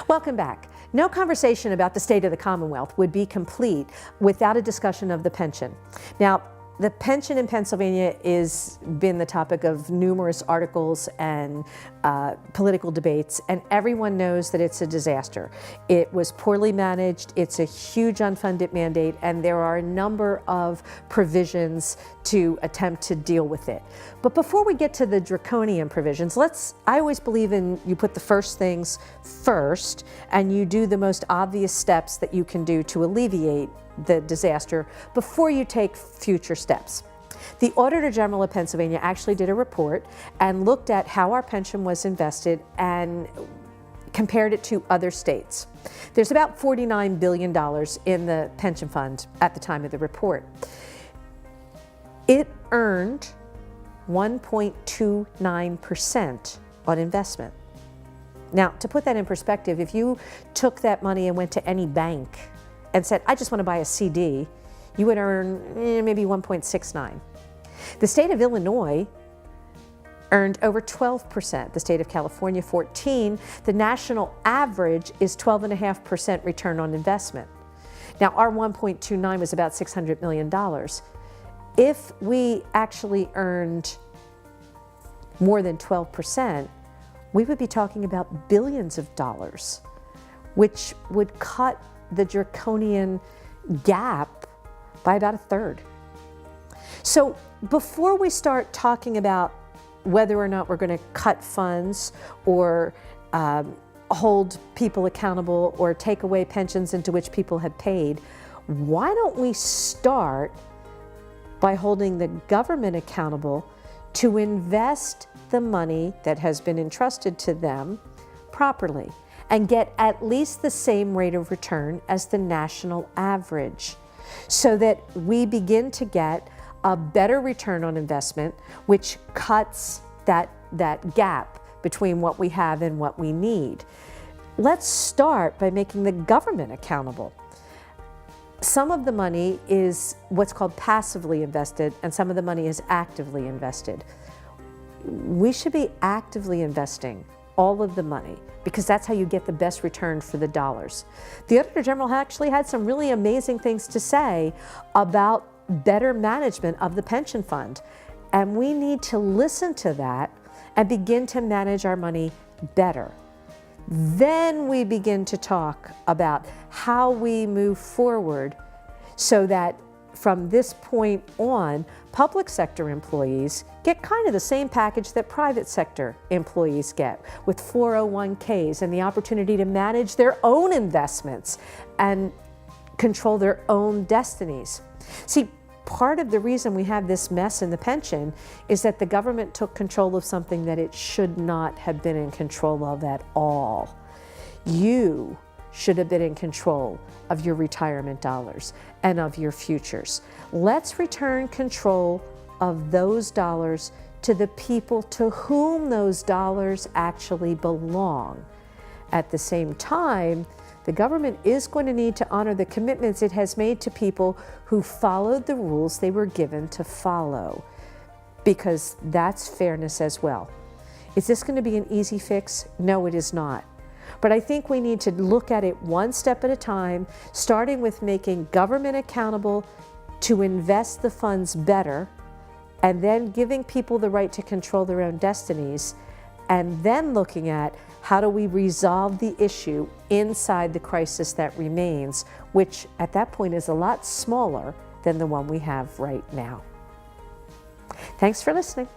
Welcome back. No conversation about the state of the Commonwealth would be complete without a discussion of the pension. Now, the pension in Pennsylvania has been the topic of numerous articles and political debates, and everyone knows that it's a disaster. It was poorly managed, it's a huge unfunded mandate, and there are a number of provisions to attempt to deal with it. But before we get to the draconian provisions, I always believe in you put the first things first, and you do the most obvious steps that you can do to alleviate the disaster before you take future steps. The Auditor General of Pennsylvania actually did a report and looked at how our pension was invested and compared it to other states. There's about $49 billion in the pension fund at the time of the report. It earned 1.29% on investment. Now, to put that in perspective, if you took that money and went to any bank and said, I just want to buy a CD, you would earn maybe 1.69. The state of Illinois earned over 12%, the state of California 14%. The national average is 12.5% return on investment. Now, our 1.29 was about $600 million. If we actually earned more than 12%, we would be talking about billions of dollars, which would cut the draconian gap by about a third. So before we start talking about whether or not we're going to cut funds or hold people accountable or take away pensions into which people have paid, why don't we start by holding the government accountable to invest the money that has been entrusted to them properly and get at least the same rate of return as the national average, so that we begin to get a better return on investment, which cuts that gap between what we have and what we need. Let's start by making the government accountable. Some of the money is what's called passively invested, and some of the money is actively invested. We should be actively investing all of the money, because that's how you get the best return for the dollars. The Auditor General actually had some really amazing things to say about better management of the pension fund, and we need to listen to that and begin to manage our money better. Then we begin to talk about how we move forward so that from this point on, public sector employees get kind of the same package that private sector employees get, with 401ks and the opportunity to manage their own investments and control their own destinies. See, part of the reason we have this mess in the pension is that the government took control of something that it should not have been in control of at all. You should have been in control of your retirement dollars and of your futures. Let's return control of those dollars to the people to whom those dollars actually belong. At the same time, the government is going to need to honor the commitments it has made to people who followed the rules they were given to follow, because that's fairness as well. Is this going to be an easy fix? No, it is not. But I think we need to look at it one step at a time, starting with making government accountable to invest the funds better, and then giving people the right to control their own destinies, and then looking at how do we resolve the issue inside the crisis that remains, which at that point is a lot smaller than the one we have right now. Thanks for listening.